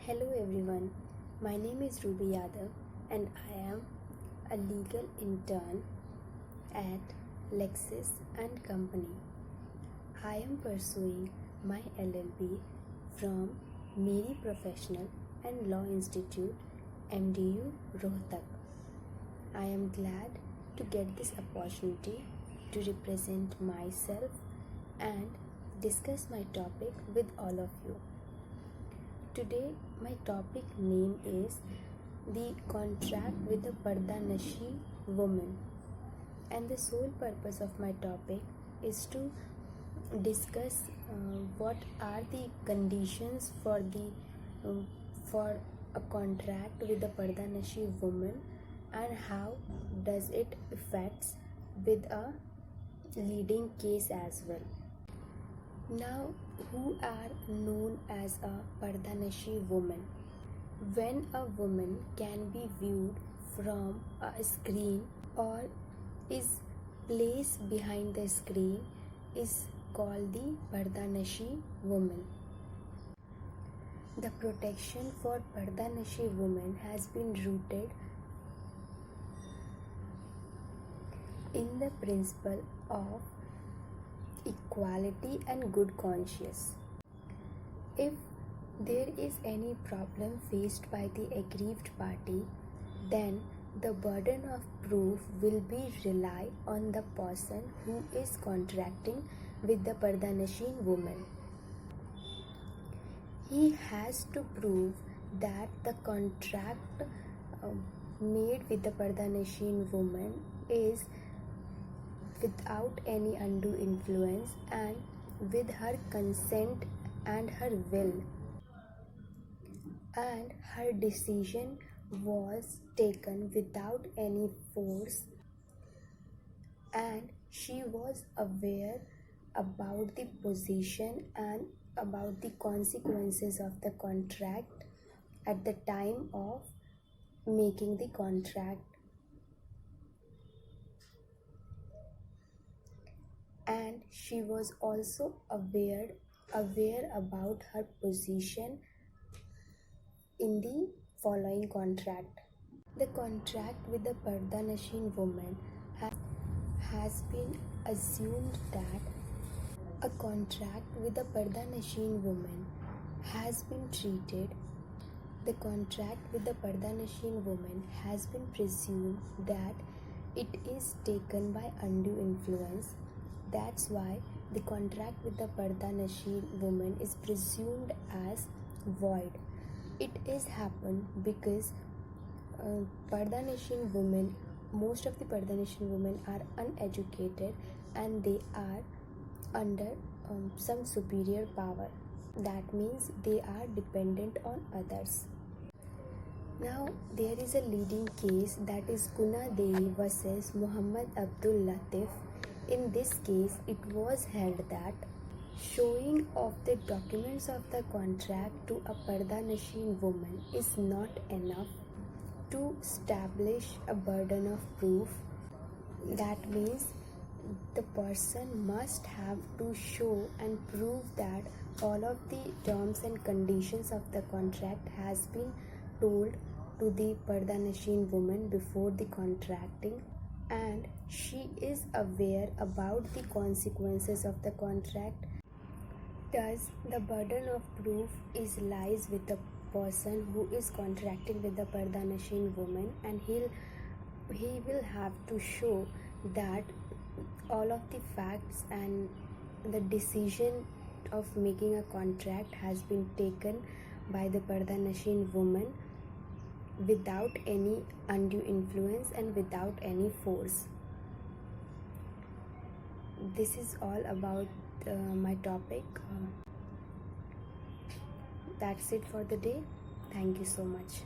Hello everyone, my name is Ruby Yadav and I am a legal intern at Lexis and Company. I am pursuing my LLB from Meri Professional and Law Institute, MDU, Rohtak. I am glad to get this opportunity to represent myself and discuss my topic with all of you. Today my topic name is the contract with a Pardanashi woman, and the sole purpose of my topic is to discuss what are the conditions for a contract with a Pardanashi woman and how does it affects with a leading case as well. Now, who are known as a Pardanashi woman? When a woman can be viewed from a screen or is placed behind the screen is called the Pardanashi woman. The protection for Pardanashi women has been rooted in the principle of equality and good conscience. If there is any problem faced by the aggrieved party, then the burden of proof will be rely on the person who is contracting with the Pardanashi woman. He has to prove that the contract made with the Pardanashi woman is without any undue influence and with her consent and her will, and her decision was taken without any force, and she was aware about the position and about the consequences of the contract at the time of making the contract, and she was also aware about her position in the following contract. The contract with the Pardanashi woman has been assumed that a contract with the Pardanashi woman has been treated. The contract with the Pardanashi woman has been presumed that it is taken by undue influence. That's why the contract with the Pardanashi woman is presumed as void. It is happened because Pardanashi women, most of the Pardanashi women are uneducated and they are under some superior power. That means they are dependent on others. Now there is a leading case, that is Guna Devi versus Muhammad Abdul Latif. In this case, it was held that showing of the documents of the contract to a Pardanashi woman is not enough to establish a burden of proof. That means the person must have to show and prove that all of the terms and conditions of the contract has been told to the Pardanashi woman before the contracting, and she is aware about the consequences of the contract. Thus, the burden of proof lies with the person who is contracting with the Pardanashi woman, and he will have to show that all of the facts and the decision of making a contract has been taken by the Pardanashi woman without any undue influence and without any force. This is all about my topic. That's it for the day. Thank you so much.